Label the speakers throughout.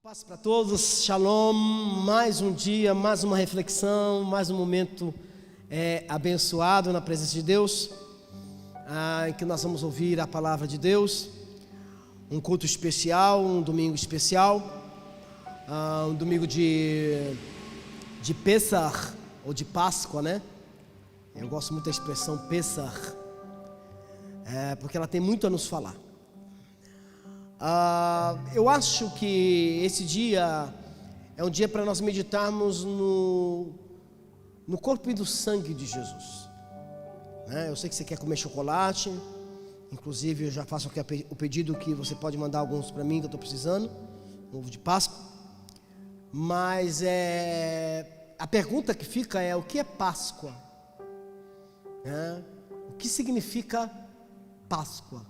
Speaker 1: Paz para todos, shalom, mais um dia, mais uma reflexão, mais um momento abençoado na presença de Deus, em que nós vamos ouvir a palavra de Deus, um culto especial, um domingo especial, um domingo de Pessach, ou de Páscoa, né? Eu gosto muito da expressão Pessach, porque ela tem muito a nos falar. Eu acho que esse dia é um dia para nós meditarmos no corpo e no sangue de Jesus, né? Eu sei que você quer comer chocolate, inclusive eu já faço aqui o pedido que você pode mandar alguns para mim que eu estou precisando, um ovo de Páscoa. Mas a pergunta que fica é: o que é Páscoa? O que significa Páscoa?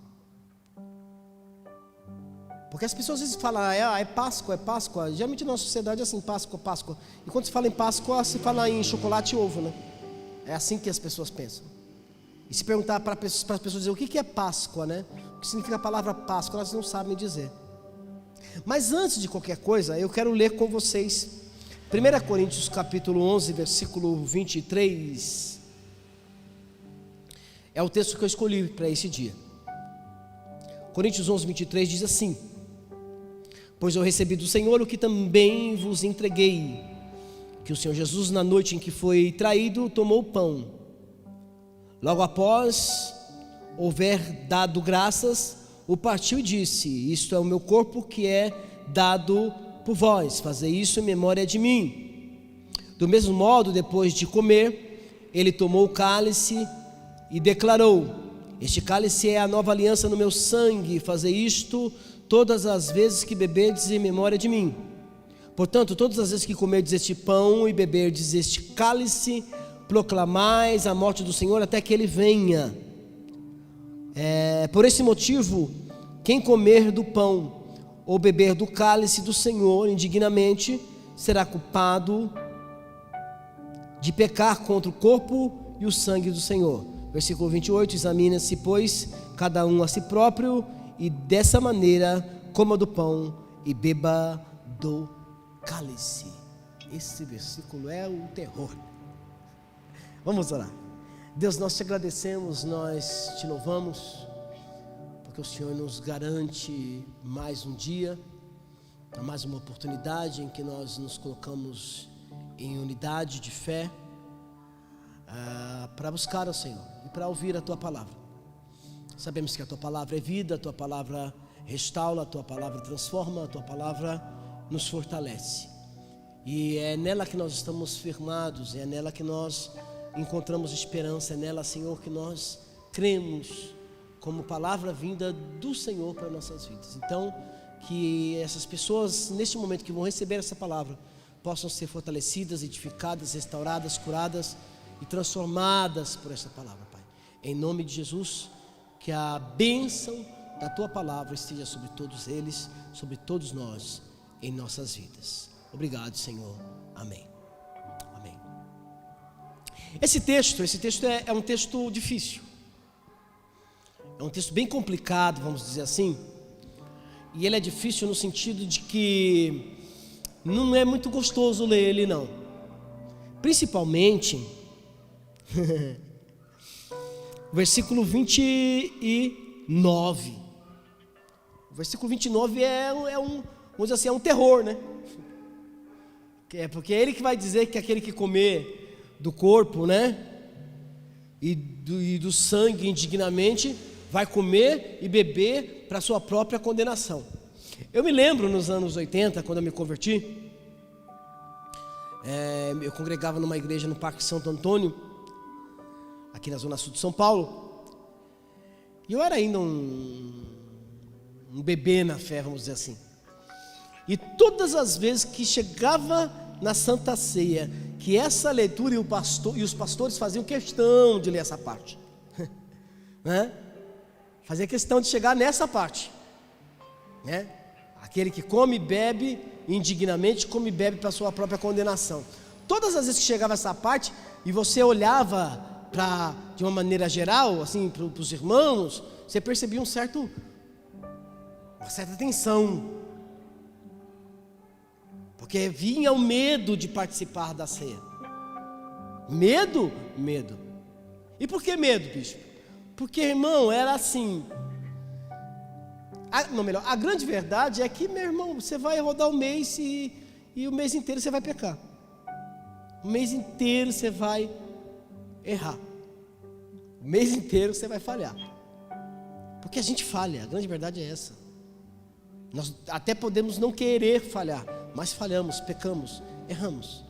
Speaker 1: Porque as pessoas às vezes falam, é Páscoa, é Páscoa. Geralmente na nossa sociedade é assim, Páscoa, Páscoa. E quando se fala em Páscoa, se fala em chocolate e ovo, né? É assim que as pessoas pensam. E se perguntar para as pessoas dizer o que é Páscoa, né? O que significa a palavra Páscoa, elas não sabem dizer. Mas antes de qualquer coisa, eu quero ler com vocês 1 Coríntios capítulo 11, versículo 23. É o texto que eu escolhi para esse dia. Coríntios 11, 23 diz assim: pois eu recebi do Senhor o que também vos entreguei, que o Senhor Jesus, na noite em que foi traído, tomou o pão. Logo após houver dado graças, o partiu e disse: isto é o meu corpo que é dado por vós, fazei isso em memória de mim. Do mesmo modo, depois de comer, ele tomou o cálice e declarou: este cálice é a nova aliança no meu sangue, fazei isto todas as vezes que beberdes em memória de mim. Portanto, todas as vezes que comerdes este pão e beberdes este cálice, proclamais a morte do Senhor até que ele venha. Por esse motivo, quem comer do pão ou beber do cálice do Senhor indignamente, será culpado de pecar contra o corpo e o sangue do Senhor. Versículo 28, examina-se, pois, cada um a si próprio, e dessa maneira coma do pão e beba do cálice. Esse versículo é o terror. Vamos orar. Deus, nós te agradecemos, nós te louvamos, porque o Senhor nos garante mais um dia, mais uma oportunidade em que nós nos colocamos em unidade de fé, para buscar ao Senhor e para ouvir a Tua palavra. Sabemos que a Tua palavra é vida, a Tua palavra restaura, a Tua palavra transforma, a Tua palavra nos fortalece. E é nela que nós estamos firmados, é nela que nós encontramos esperança, é nela, Senhor, que nós cremos como palavra vinda do Senhor para nossas vidas. Então, que essas pessoas, neste momento que vão receber essa palavra, possam ser fortalecidas, edificadas, restauradas, curadas e transformadas por essa palavra, Pai. Em nome de Jesus, que a bênção da Tua palavra esteja sobre todos eles, sobre todos nós, em nossas vidas. Obrigado, Senhor. Amém. Amém. Esse texto é um texto difícil. É um texto bem complicado, vamos dizer assim. E ele é difícil no sentido de que não é muito gostoso ler ele, não. Principalmente versículo 29. O versículo 29 vamos dizer assim, é um terror, né? Porque é ele que vai dizer que aquele que comer do corpo, né? E do sangue indignamente, vai comer e beber para a sua própria condenação. Eu me lembro nos anos 80, quando eu me converti, eu congregava numa igreja no Parque Santo Antônio, aqui na zona sul de São Paulo, e eu era ainda um bebê na fé, vamos dizer assim. E todas as vezes que chegava na Santa Ceia, que essa leitura e os pastores faziam questão de ler essa parte, né? Fazia questão de chegar nessa parte, né? Aquele que come e bebe indignamente, come e bebe para a sua própria condenação. Todas as vezes que chegava essa parte e você olhava de uma maneira geral, assim, para os irmãos, você percebia uma certa tensão. Porque vinha o medo de participar da ceia. Medo? Medo. E por que medo, bispo? Porque, irmão, era assim. A grande verdade é que, meu irmão, você vai rodar o mês e o mês inteiro você vai pecar. O mês inteiro você vai errar. O mês inteiro você vai falhar. Porque a gente falha, a grande verdade é essa. Nós até podemos não querer falhar, mas falhamos, pecamos, erramos.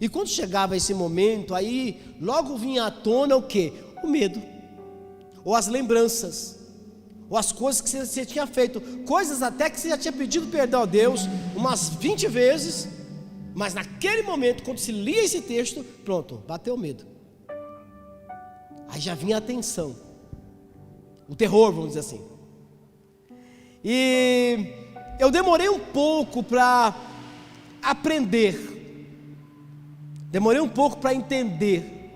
Speaker 1: E quando chegava esse momento, aí logo vinha à tona o quê? O medo, ou as lembranças, ou as coisas que você tinha feito, coisas até que você já tinha pedido perdão a Deus umas 20 vezes, mas naquele momento, quando se lia esse texto, pronto, bateu o medo. Aí já vinha a tensão, o terror, vamos dizer assim. E eu demorei um pouco para aprender, demorei um pouco para entender,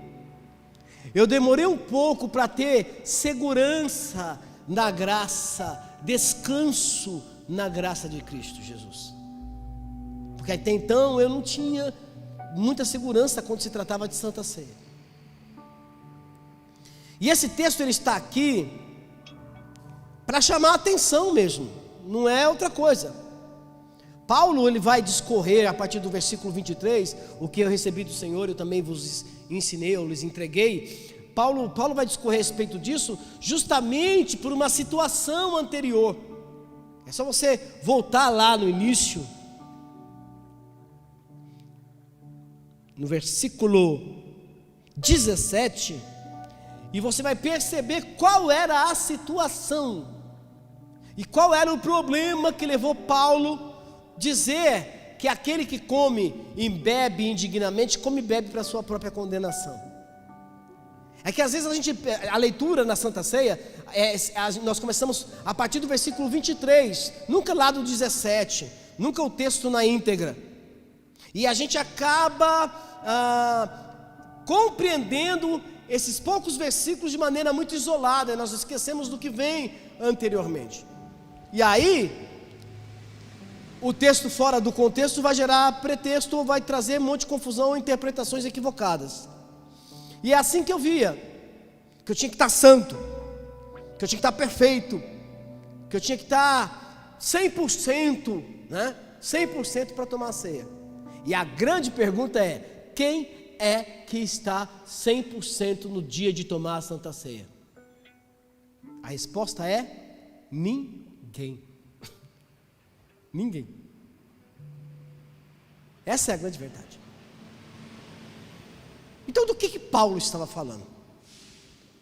Speaker 1: eu demorei um pouco para ter segurança na graça, descanso na graça de Cristo Jesus. Porque até então eu não tinha muita segurança quando se tratava de Santa Ceia. E esse texto ele está aqui para chamar a atenção mesmo, não é outra coisa. Paulo ele vai discorrer a partir do versículo 23, o que eu recebi do Senhor, eu também vos ensinei, eu lhes entreguei. Paulo vai discorrer a respeito disso, justamente por uma situação anterior. É só você voltar lá no início, no versículo 17, e você vai perceber qual era a situação, e qual era o problema que levou Paulo a dizer que aquele que come e bebe indignamente, come e bebe para a sua própria condenação. É que às vezes a leitura na Santa Ceia, nós começamos a partir do versículo 23, nunca lá do 17, nunca o texto na íntegra, e a gente acaba compreendendo esses poucos versículos de maneira muito isolada, nós esquecemos do que vem anteriormente, e aí o texto fora do contexto vai gerar pretexto, ou vai trazer um monte de confusão ou interpretações equivocadas. E é assim que eu via, que eu tinha que estar santo, que eu tinha que estar perfeito, que eu tinha que estar 100%, né? 100% para tomar a ceia. E a grande pergunta é: quem é que está 100% no dia de tomar a Santa Ceia? A resposta é: ninguém. Ninguém. Essa é a grande verdade. Então do que Paulo estava falando?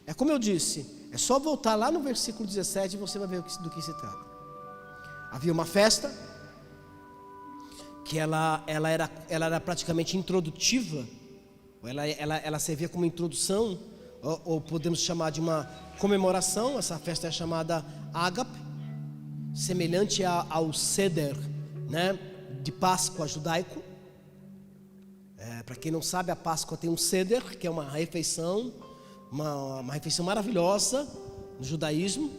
Speaker 1: É como eu disse, é só voltar lá no versículo 17 e você vai ver do que se trata. Havia uma festa, que ela era praticamente introdutiva, ela servia como introdução, ou podemos chamar de uma comemoração. Essa festa é chamada Ágape, semelhante ao Seder, né, de Páscoa judaico. Para quem não sabe, a Páscoa tem um Seder, que é uma refeição, uma refeição maravilhosa no judaísmo,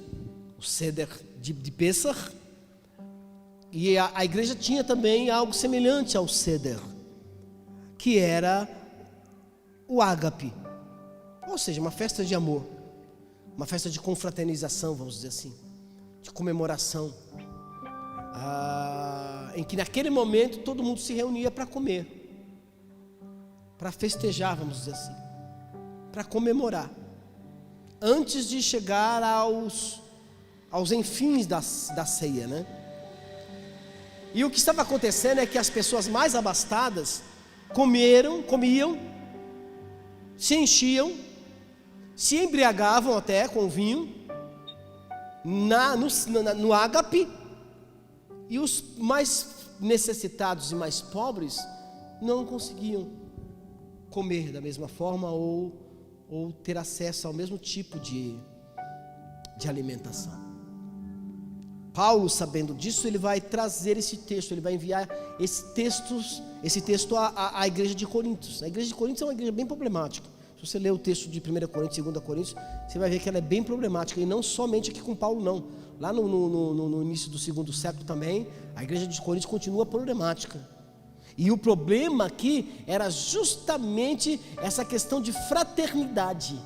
Speaker 1: o Seder de Pessach. E a igreja tinha também algo semelhante ao Seder, que era o Ágape, ou seja, uma festa de amor, uma festa de confraternização, vamos dizer assim, de comemoração, em que naquele momento todo mundo se reunia para comer, para festejar, vamos dizer assim, para comemorar, antes de chegar aos enfins da ceia, né? E o que estava acontecendo é que as pessoas mais abastadas comiam, se enchiam, se embriagavam até com vinho, no ágape, e os mais necessitados e mais pobres não conseguiam comer da mesma forma ou ter acesso ao mesmo tipo de alimentação. Paulo, sabendo disso, ele vai trazer esse texto, ele vai enviar esse texto à igreja de Coríntios. A igreja de Coríntios é uma igreja bem problemática. Se você ler o texto de 1 Coríntios e 2 Coríntios, você vai ver que ela é bem problemática, e não somente aqui com Paulo, não. Lá no início do segundo século também, a igreja de Coríntios continua problemática. E o problema aqui era justamente essa questão de fraternidade,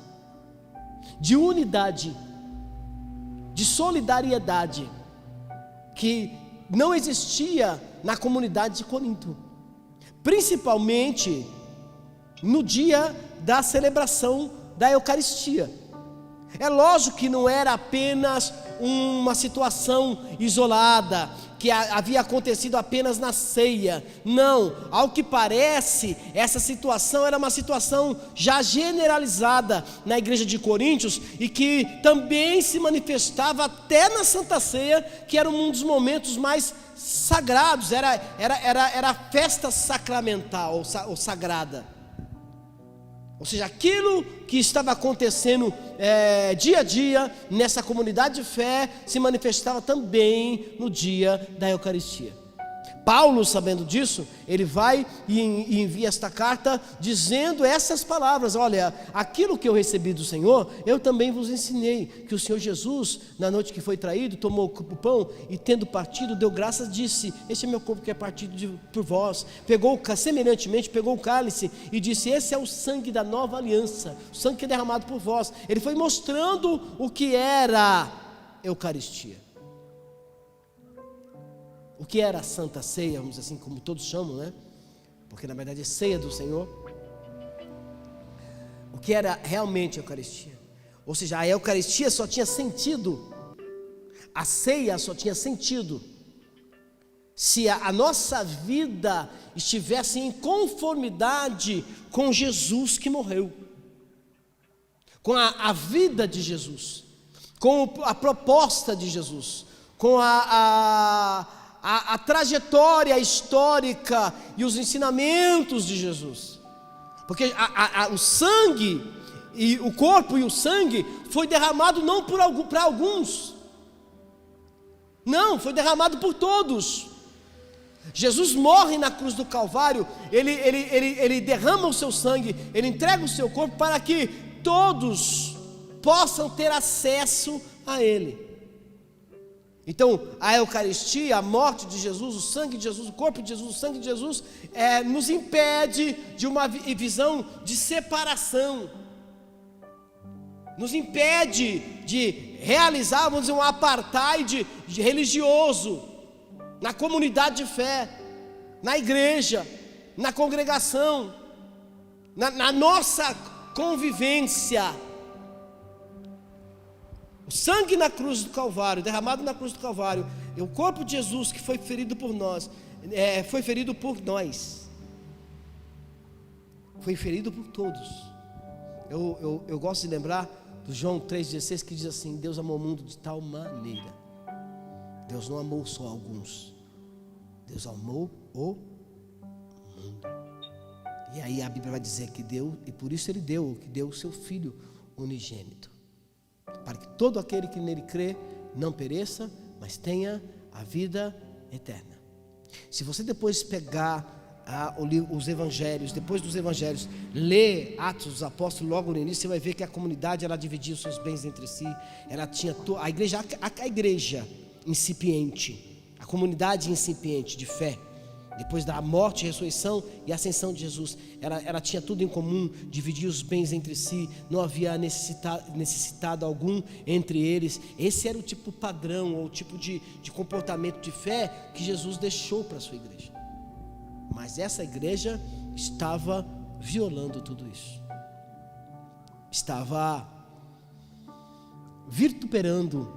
Speaker 1: de unidade, de solidariedade, que não existia na comunidade de Corinto, principalmente no dia da celebração da Eucaristia. É lógico que não era apenas uma situação isolada, que havia acontecido apenas na ceia. Não, ao que parece, essa situação era uma situação já generalizada na igreja de Coríntios, e que também se manifestava até na Santa Ceia, que era um dos momentos mais sagrados, era a festa sacramental ou sagrada. Ou seja, aquilo que estava acontecendo dia a dia nessa comunidade de fé se manifestava também no dia da Eucaristia. Paulo, sabendo disso, ele vai e envia esta carta dizendo essas palavras: olha, aquilo que eu recebi do Senhor, eu também vos ensinei, que o Senhor Jesus, na noite que foi traído, tomou o pão e, tendo partido, deu graças, disse: este é meu corpo que é partido por vós. Semelhantemente, pegou o cálice e disse: esse é o sangue da nova aliança, o sangue que é derramado por vós. Ele foi mostrando o que era Eucaristia. O que era a Santa Ceia, vamos dizer assim, como todos chamam, né? Porque na verdade é ceia do Senhor. O que era realmente a Eucaristia? Ou seja, a Eucaristia só tinha sentido, a ceia só tinha sentido se a nossa vida estivesse em conformidade com Jesus que morreu, com a vida de Jesus, com a proposta de Jesus, com a trajetória histórica e os ensinamentos de Jesus. Porque o sangue, e o corpo e o sangue foi derramado não para alguns, não, foi derramado por todos. Jesus morre na cruz do Calvário, ele derrama o seu sangue, ele entrega o seu corpo para que todos possam ter acesso a ele. Então, a Eucaristia, a morte de Jesus, o sangue de Jesus, o corpo de Jesus, o sangue de Jesus, nos impede de uma visão de separação, nos impede de realizar, vamos dizer, um apartheid religioso na comunidade de fé, na igreja, na congregação, na nossa convivência. O sangue na cruz do Calvário, derramado na cruz do Calvário, e o corpo de Jesus que foi ferido por nós, foi ferido por nós, foi ferido por todos. Eu gosto de lembrar do João 3,16, que diz assim: Deus amou o mundo de tal maneira. Deus não amou só alguns, Deus amou o mundo. E aí a Bíblia vai dizer que deu, e por isso Ele deu o seu Filho unigênito, para que todo aquele que nele crê não pereça, mas tenha a vida eterna. Se você depois pegar os evangelhos, depois dos evangelhos, ler Atos dos Apóstolos logo no início, você vai ver que a comunidade, ela dividia os seus bens entre si. Ela tinha a igreja incipiente, a comunidade incipiente de fé, depois da morte, ressurreição e ascensão de Jesus, ela tinha tudo em comum, dividia os bens entre si, não havia necessitado algum entre eles. Esse era o tipo padrão, ou o tipo de comportamento de fé que Jesus deixou para a sua igreja. Mas essa igreja estava violando tudo isso, estava vituperando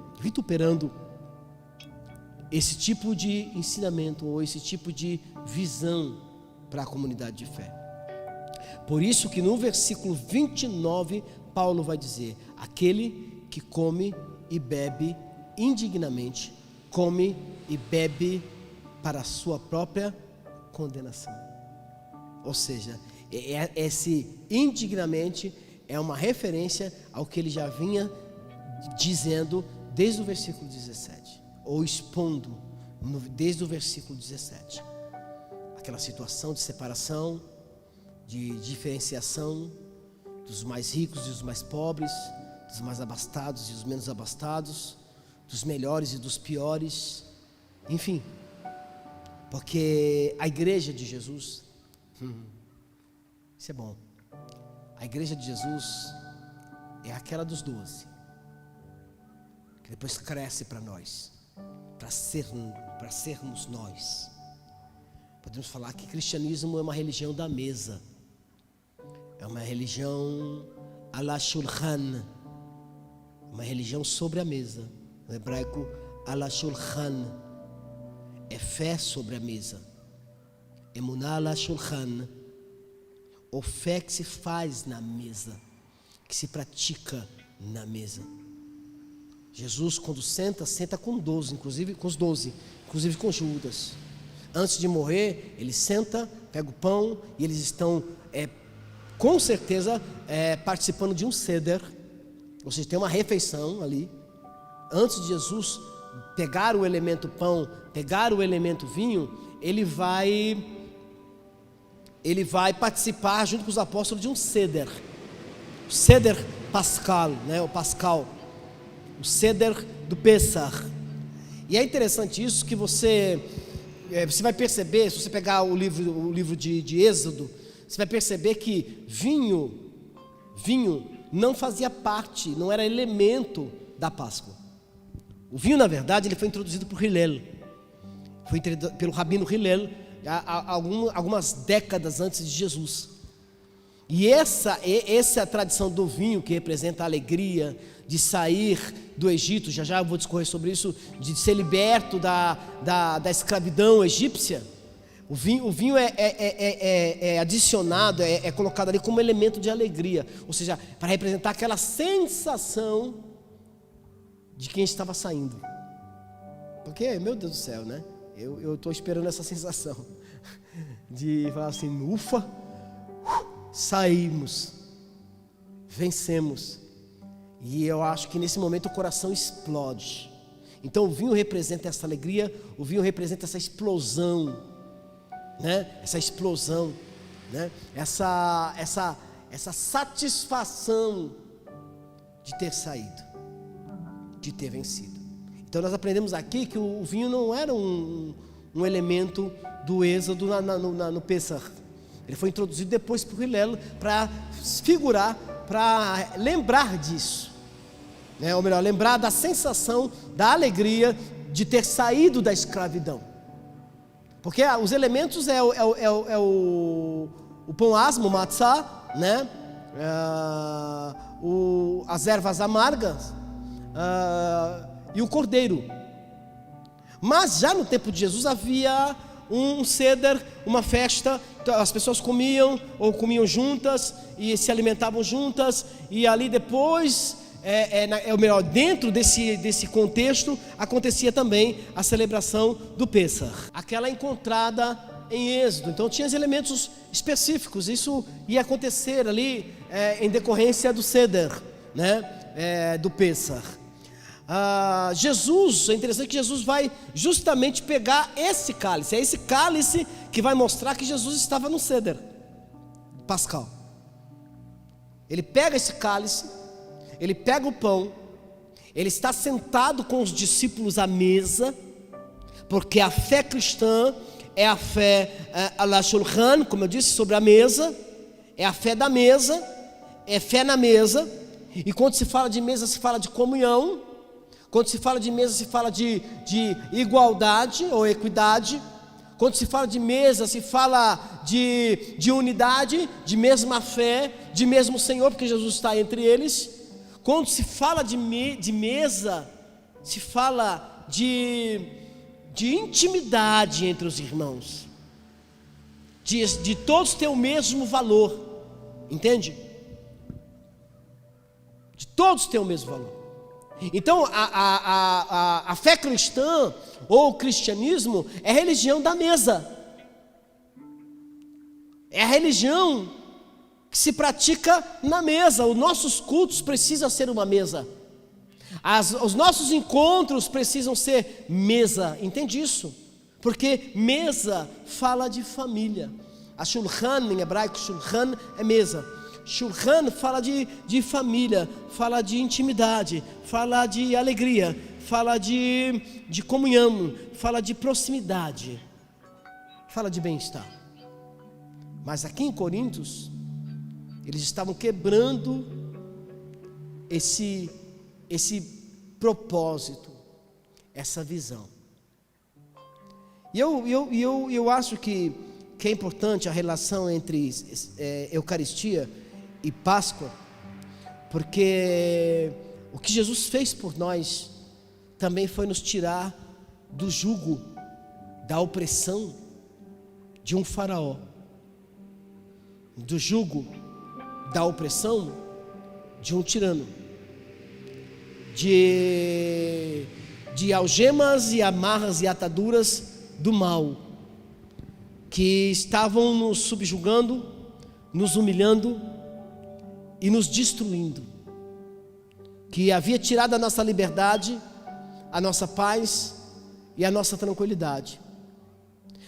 Speaker 1: esse tipo de ensinamento, ou esse tipo de visão para a comunidade de fé. Por isso que no versículo 29, Paulo vai dizer: aquele que come e bebe indignamente, come e bebe para a sua própria condenação. Ou seja, esse indignamente é uma referência ao que ele já vinha dizendo desde o versículo 17, ou expondo desde o versículo 17, aquela situação de separação, de diferenciação dos mais ricos e dos mais pobres, dos mais abastados e dos menos abastados, dos melhores e dos piores, enfim. Porque a igreja de Jesus, isso é bom. A igreja de Jesus é aquela dos 12, que depois cresce para nós, para sermos nós. Podemos falar que cristianismo é uma religião da mesa, é uma religião ala shulchan, uma religião sobre a mesa. No hebraico, ala shulchan, é fé sobre a mesa. Emuná ala shulchan, ou fé que se faz na mesa, que se pratica na mesa. Jesus, quando senta com 12, inclusive com os 12, inclusive com Judas. Antes de morrer, ele senta, pega o pão, e eles estão, com certeza, participando de um seder, ou seja, tem uma refeição ali. Antes de Jesus pegar o elemento pão, pegar o elemento vinho, ele vai participar junto com os apóstolos de um seder, o seder pascal, né? O pascal, o seder do Pesach. E é interessante isso, que você vai perceber, se você pegar o livro de Êxodo, você vai perceber que vinho não fazia parte, não era elemento da Páscoa. O vinho, na verdade, ele foi introduzido por Hillel, pelo rabino Hillel, algumas décadas antes de Jesus. E essa é a tradição do vinho, que representa a alegria de sair do Egito. Já eu vou discorrer sobre isso, de ser liberto da escravidão egípcia. O vinho é adicionado, é colocado ali como elemento de alegria, ou seja, para representar aquela sensação de quem estava saindo. Porque, meu Deus do céu, né? Eu estou esperando essa sensação de falar assim: ufa, saímos, vencemos. E eu acho que nesse momento o coração explode. Então o vinho representa essa alegria, o vinho representa essa explosão, né? Essa explosão, né? Essa satisfação de ter saído, de ter vencido. Então nós aprendemos aqui que o vinho não era um elemento do êxodo no Pesach. Ele foi introduzido depois por Hillel para figurar, para lembrar disso, né? Ou melhor, lembrar da sensação, da alegria de ter saído da escravidão. Porque os elementos é o pão asmo, o matzá, né? As ervas amargas e o cordeiro. Mas já no tempo de Jesus havia um seder, uma festa. As pessoas comiam juntas e se alimentavam juntas, e ali depois, dentro desse contexto, acontecia também a celebração do Pesach, aquela encontrada em Êxodo. Então tinha os elementos específicos, isso ia acontecer ali em decorrência do seder, né? Do Pesach. Jesus, é interessante que Jesus vai justamente pegar esse cálice. É esse cálice que vai mostrar que Jesus estava no seder pascal. Ele pega esse cálice, ele pega o pão, ele está sentado com os discípulos à mesa, porque a fé cristã é a fé ala shulchan, como eu disse, sobre a mesa. É a fé da mesa, é fé na mesa. E quando se fala de mesa, se fala de comunhão. Quando se fala de mesa, se fala de igualdade ou equidade. Quando se fala de mesa, se fala de unidade, de mesma fé, de mesmo Senhor, porque Jesus está entre eles. Quando se fala de mesa, se fala de intimidade entre os irmãos, de todos ter o mesmo valor, entende? De todos ter o mesmo valor. Então a fé cristã ou o cristianismo é a religião da mesa, é a religião que se pratica na mesa. Os nossos cultos precisam ser uma mesa, os nossos encontros precisam ser mesa, entende isso? Porque mesa fala de família. A shulchan, em hebraico, shulchan é mesa. Shulchan fala de família, fala de intimidade, fala de alegria, fala de comunhão, fala de proximidade. fala de bem-estar. Mas aqui em Coríntios, eles estavam quebrando esse propósito, essa visão. E eu acho que é importante a relação entre Eucaristia e Páscoa, porque o que Jesus fez por nós também foi nos tirar do jugo, da opressão de um faraó, do jugo, da opressão de um tirano, de algemas e amarras e ataduras do mal, que estavam nos subjugando, nos humilhando e nos destruindo, que havia tirado a nossa liberdade, a nossa paz e a nossa tranquilidade.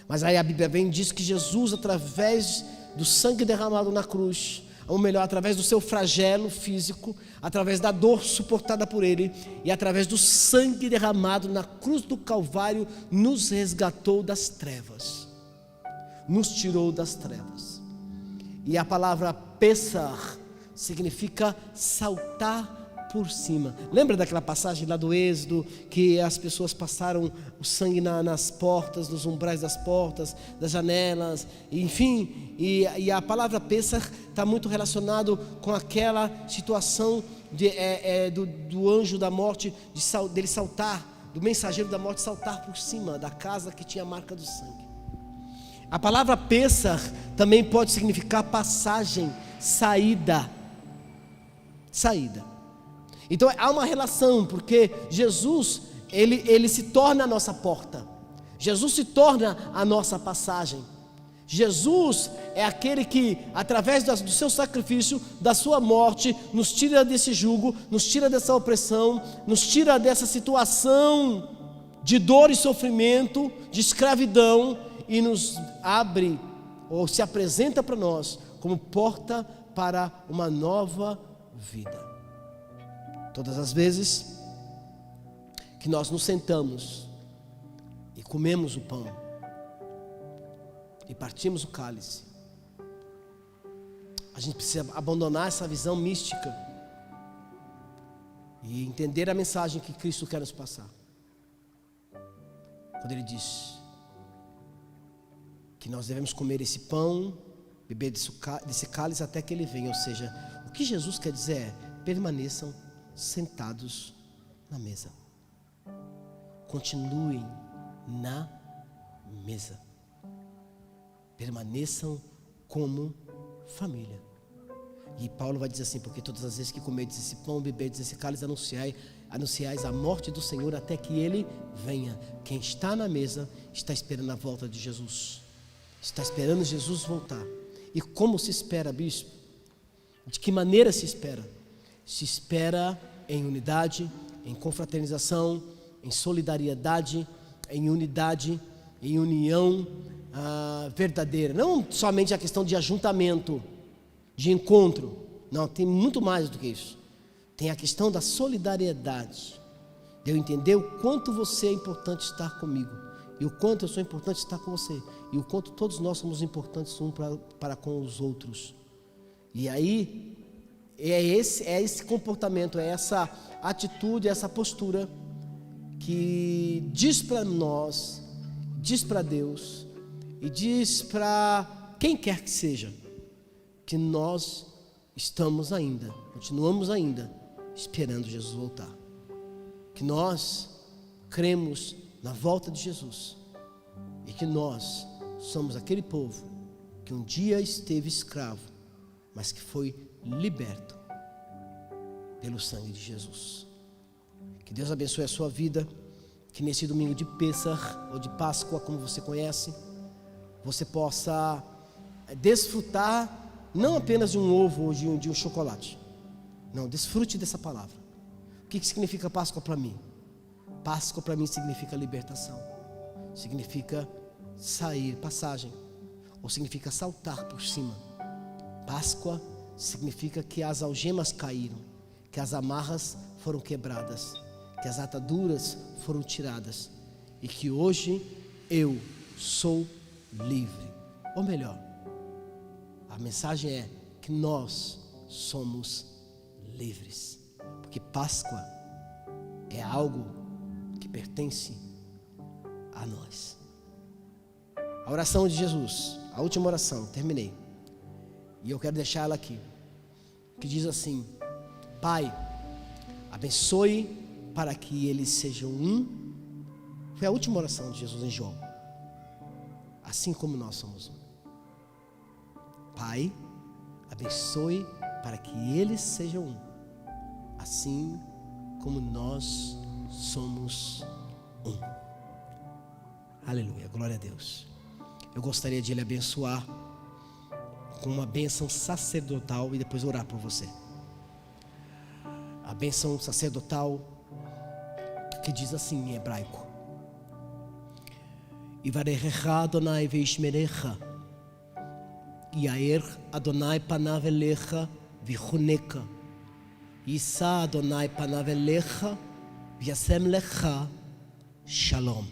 Speaker 1: Mas aí a Bíblia vem e diz que Jesus, através do sangue derramado na cruz, ou melhor, através do seu flagelo físico, através da dor suportada por ele, e através do sangue derramado na cruz do Calvário, nos resgatou das trevas, nos tirou das trevas. E a palavra Pessah significa saltar por cima. Lembra daquela passagem lá do Êxodo, que as pessoas passaram o sangue nas portas, nos umbrais das portas, das janelas, enfim, e a palavra Pessah está muito relacionado com aquela situação do anjo da morte, dele saltar, do mensageiro da morte saltar por cima da casa que tinha a marca do sangue. A palavra Pessah também pode significar passagem, saída. Então há uma relação, porque Jesus, ele se torna a nossa porta, Jesus se torna a nossa passagem. Jesus é aquele que, através do seu sacrifício, da sua morte, nos tira desse jugo, nos tira dessa opressão, nos tira dessa situação de dor e sofrimento, de escravidão, e nos abre, ou se apresenta para nós, como porta para uma nova vida. Todas as vezes que nós nos sentamos e comemos o pão e partimos o cálice, a gente precisa abandonar essa visão mística e entender a mensagem que Cristo quer nos passar. Quando Ele diz que nós devemos comer esse pão, beber desse cálice até que Ele venha. Ou seja, o que Jesus quer dizer é: permaneçam sentados na mesa, continuem na mesa, permaneçam como família. E Paulo vai dizer assim: porque todas as vezes que comerdes esse pão, beberdes esse cálice, anunciais a morte do Senhor até que Ele venha. Quem está na mesa está esperando a volta de Jesus, está esperando Jesus voltar. E como se espera, bispo? De que maneira se espera? Se espera em unidade, em confraternização, em solidariedade, em unidade, em união verdadeira. Não somente a questão de ajuntamento, de encontro. Não, tem muito mais do que isso. Tem a questão da solidariedade, de eu entender o quanto você é importante estar comigo, e o quanto eu sou importante estar com você, e o quanto todos nós somos importantes um para com os outros. E aí é esse comportamento, é essa atitude, essa postura que diz para nós, diz para Deus e diz para quem quer que seja, que nós continuamos ainda esperando Jesus voltar, que nós cremos na volta de Jesus e que nós somos aquele povo que um dia esteve escravo, mas que foi liberto pelo sangue de Jesus. Que Deus abençoe a sua vida, que nesse domingo de Pessah ou de Páscoa, como você conhece, você possa desfrutar não apenas de um ovo ou de um chocolate. Não, desfrute dessa palavra. O que significa Páscoa para mim? Páscoa para mim significa libertação, significa sair, passagem, ou significa saltar por cima. Páscoa significa que as algemas caíram, que as amarras foram quebradas, que as ataduras foram tiradas, e que hoje eu sou livre. Ou melhor, a mensagem é que nós somos livres. Porque Páscoa é algo que pertence a nós. A oração de Jesus, a última oração, terminei. E eu quero deixar ela aqui. Que diz assim: Pai, abençoe para que eles sejam um. Foi a última oração de Jesus em João. Assim como nós somos um. Pai, abençoe para que eles sejam um. Assim como nós somos um. Aleluia, glória a Deus. Eu gostaria de lhe abençoar com uma bênção sacerdotal e depois orar por você. A bênção sacerdotal que diz assim em hebraico: Ivarechecha Adonai veishmerecha, Yair Adonai panav elecha vichuneka, Yisa Adonai panav elecha viasem lecha shalom.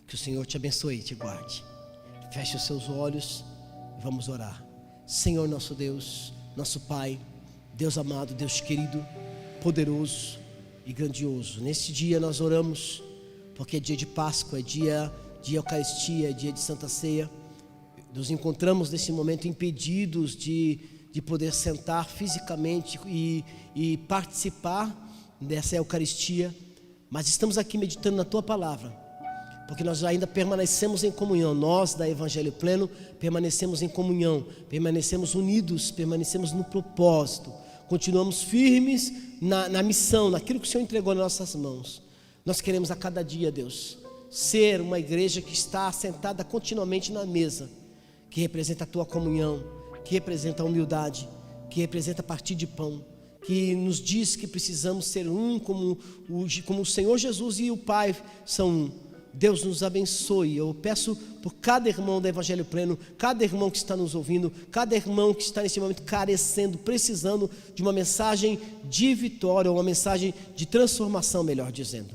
Speaker 1: Que o Senhor te abençoe e te guarde. Feche os seus olhos e vamos orar. Senhor nosso Deus, nosso Pai, Deus amado, Deus querido, poderoso e grandioso. Neste dia nós oramos porque é dia de Páscoa, é dia de Eucaristia, é dia de Santa Ceia. Nos encontramos nesse momento impedidos de poder sentar fisicamente e participar dessa Eucaristia, mas estamos aqui meditando na Tua Palavra, porque nós ainda permanecemos em comunhão. Nós da Evangelho Pleno permanecemos em comunhão, permanecemos unidos, permanecemos no propósito, continuamos firmes na missão, naquilo que o Senhor entregou nas nossas mãos. Nós queremos a cada dia, Deus, ser uma igreja que está sentada continuamente na mesa, que representa a Tua comunhão, que representa a humildade, que representa partir de pão, que nos diz que precisamos ser um como o Senhor Jesus e o Pai são um. Deus nos abençoe. Eu peço por cada irmão do Evangelho Pleno, cada irmão que está nos ouvindo, cada irmão que está nesse momento carecendo, precisando de uma mensagem de vitória, uma mensagem de transformação, melhor dizendo.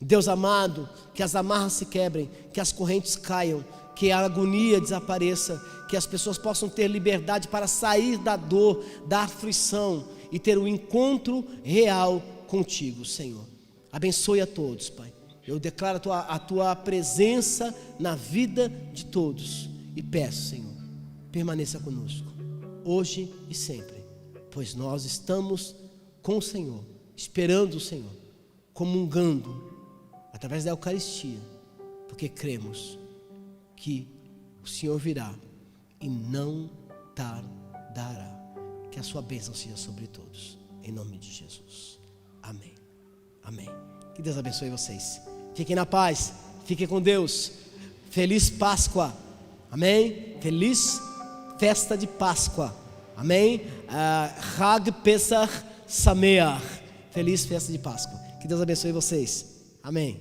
Speaker 1: Deus amado, que as amarras se quebrem, que as correntes caiam, que a agonia desapareça, que as pessoas possam ter liberdade para sair da dor, da aflição e ter um encontro real contigo, Senhor. Abençoe a todos, Pai. Eu declaro a tua presença na vida de todos e peço, Senhor, permaneça conosco, hoje e sempre, pois nós estamos com o Senhor, esperando o Senhor, comungando através da Eucaristia, porque cremos que o Senhor virá e não tardará. Que a sua bênção seja sobre todos, em nome de Jesus. Amém. Amém. Que Deus abençoe vocês. Fiquem na paz, fiquem com Deus. Feliz Páscoa, amém? Feliz festa de Páscoa, amém? Hag Pesach Sameach, feliz festa de Páscoa. Que Deus abençoe vocês, amém.